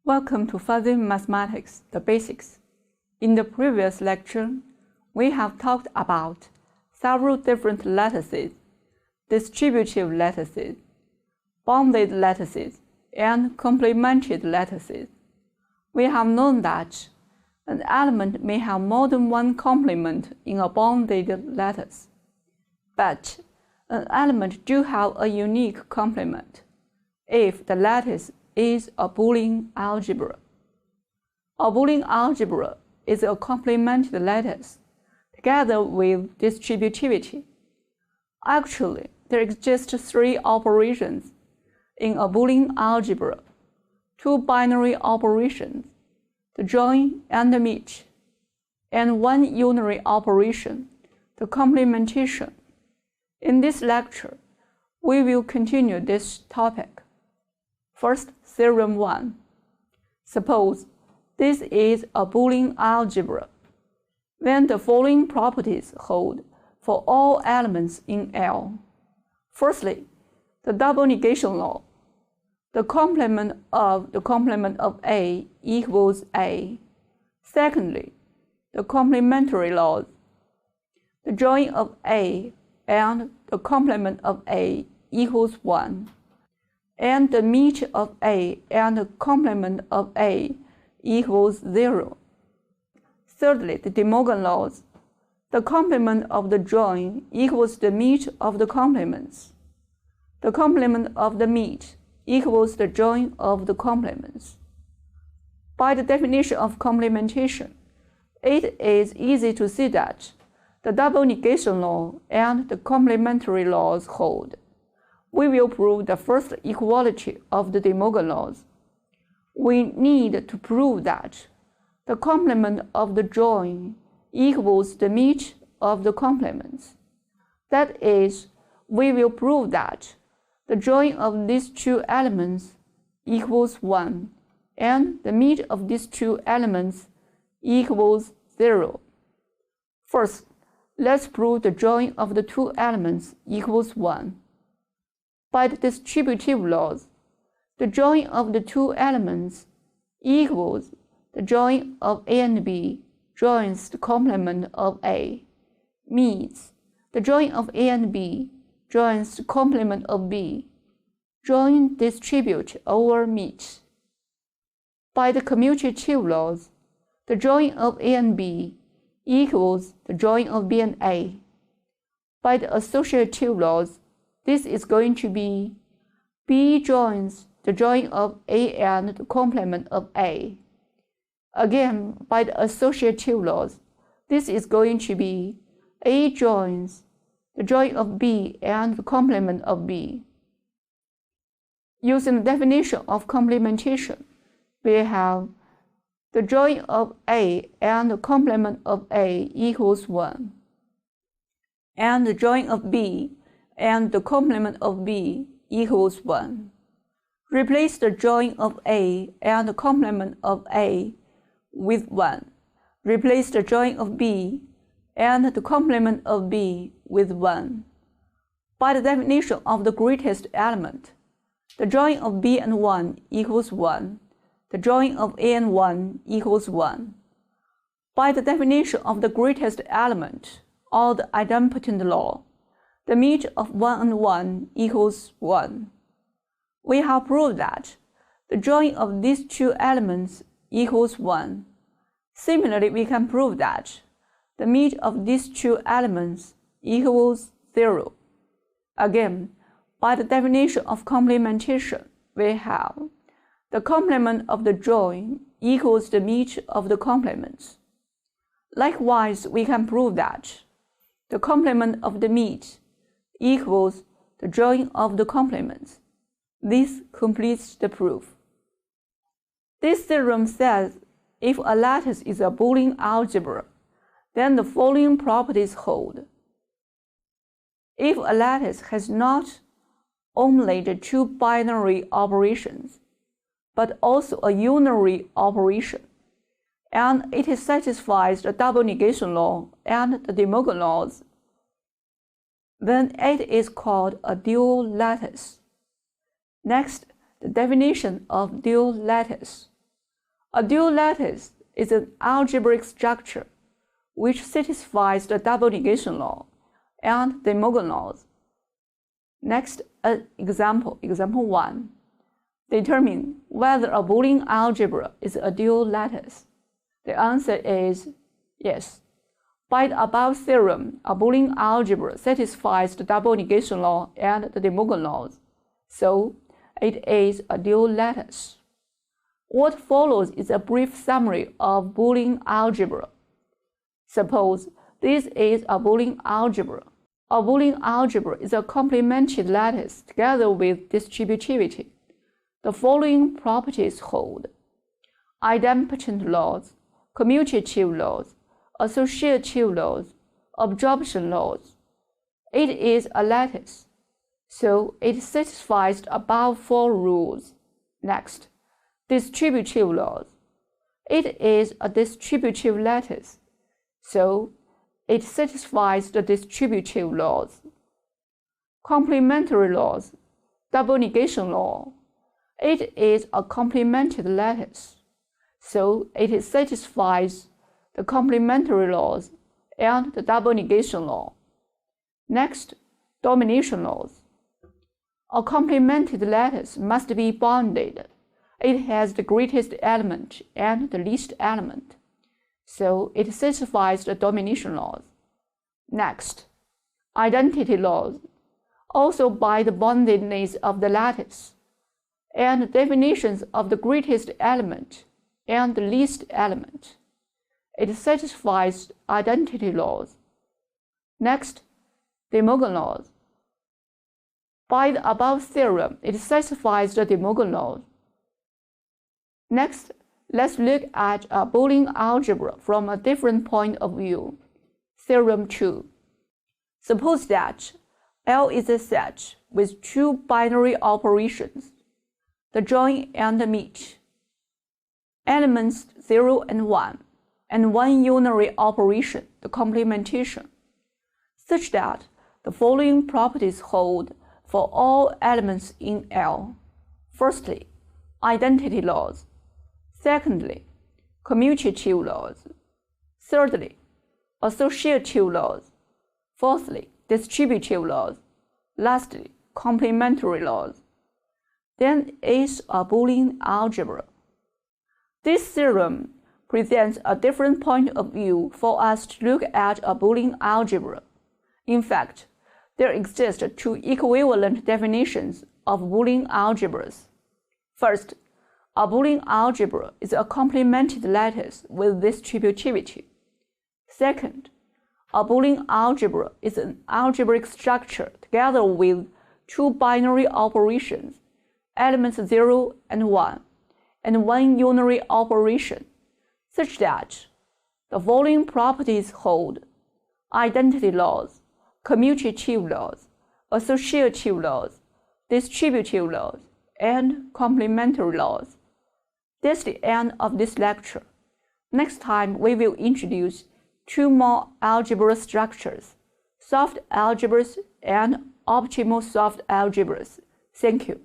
Welcome to Fuzzy Mathematics, the basics. In the previous lecture, we have talked about several different lattices, distributive lattices, bounded lattices, and complemented lattices. We have known that an element may have more than one complement in a bounded lattice, but an element do have a unique complement if the lattice is a Boolean algebra. A Boolean algebra is a complemented lattice together with distributivity. Actually, there exist three operations in a Boolean algebra: two binary operations, the join and the match, and one unary operation, the complementation. In this lecture, we will continue this topic. First, Theorem 1. Suppose this is a Boolean algebra. Then the following properties hold for all elements in L. Firstly, the double negation law. The complement of A equals A. Secondly, the complementary laws. The join of A and the complement of A equals 1. And the match of A and the complement of A equals 0. Thirdly, the De Morgan laws. The complement of the join equals the match of the complements. The complement of the match equals the join of the complements. By the definition of complementation, it is easy to see that the double negation law and the complementary laws hold. We will prove the first equality of the De Morgan laws. We need to prove that the complement of the join equals the match of the complements. That is, we will prove that the join of these two elements equals 1, and the match of these two elements equals 0. First, let's prove the join of the two elements equals 1. By the distributive laws, the join of the two elements equals the join of A and B joins the complement of A, means the join of A and B joins the complement of B. Join distribute over match. By the commutative laws, the join of A and B equals the join of B and A. By the associative laws, this is going to be B joins the join of A and the complement of A. Again, by the associative laws, this is going to be A joins the join of B and the complement of B. Using the definition of complementation, we have the join of A and the complement of A equals 1, and the join of B and the complement of B equals 1. Replace the join of A and the complement of A with 1. Replace the join of B and the complement of B with 1. By the definition of the greatest element, the join of B and 1 equals 1. The join of A and 1 equals 1. By the definition of the greatest element, or the idempotent law, the match of 1 and 1 equals 1. We have proved that the join of these two elements equals 1. Similarly, we can prove that the match of these two elements equals 0. Again, by the definition of complementation, we have the complement of the join equals the match of the complements. Likewise, we can prove that the complement of the match equals the join of the complements. This completes the proof. This theorem says if a lattice is a Boolean algebra, then the following properties hold. If a lattice has not only the two binary operations, but also a unary operation, and it satisfies the double negation law and the De Morgan laws, then it is called a dual lattice. Next, the definition of dual lattice. A dual lattice is an algebraic structure which satisfies the double negation law and De Morgan laws. Next, an example. Example 1. Determine whether a Boolean algebra is a dual lattice. The answer is yes. By the above theorem, a Boolean algebra satisfies the double negation law and the De Morgan laws, so it is a dual lattice. What follows is a brief summary of Boolean algebra. Suppose this is a Boolean algebra. A Boolean algebra is a complemented lattice together with distributivity. The following properties hold: idempotent laws, commutative laws, associative laws, absorption laws. It is a lattice, so it satisfies the above 4 rules. Next, distributive laws. It is a distributive lattice, so it satisfies the distributive laws. Complementary laws, double negation law. It is a complemented lattice, so it satisfies the complementary laws and the double negation law. Next, domination laws. A complemented lattice must be bounded. It has the greatest element and the least element, so it satisfies the domination laws. Next, identity laws. Also by the boundedness of the lattice and definitions of the greatest element and the least element, it satisfies identity laws. Next, De Morgan laws. By the above theorem, it satisfies the De Morgan laws. Next, let's look at a Boolean algebra from a different point of view. Theorem 2. Suppose that L is a set with 2 binary operations, the join and the meet, elements 0 and 1, and 1 unary operation, the complementation, such that the following properties hold for all elements in L. Firstly, identity laws. Secondly, commutative laws. Thirdly, associative laws. Fourthly, distributive laws. Lastly, complementary laws. Then is a Boolean algebra. This theorem presents a different point of view for us to look at a Boolean algebra. In fact, there exist 2 equivalent definitions of Boolean algebras. First, a Boolean algebra is a complemented lattice with distributivity. Second, a Boolean algebra is an algebraic structure together with 2 binary operations, elements 0 and 1, and 1 unary operation, such that the following properties hold: identity laws, commutative laws, associative laws, distributive laws, and complementary laws. That's the end of this lecture. Next time, we will introduce 2 more algebra structures: soft algebras and optimal soft algebras. Thank you.